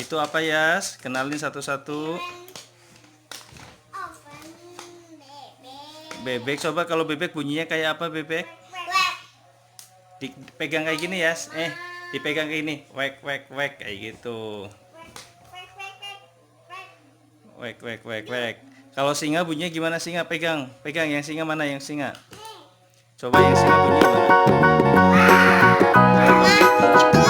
Itu apa Yas? Kenalin satu-satu. Bebek. Coba kalau bebek bunyinya kayak apa bebek? Dipegang kayak gini Yas. Dipegang kayak gini. Wek wek wek kayak gitu. Wek wek wek wek. Kalau singa bunyinya gimana singa? Pegang. Pegang yang singa mana yang singa? Coba yang singa bunyi gimana? Itu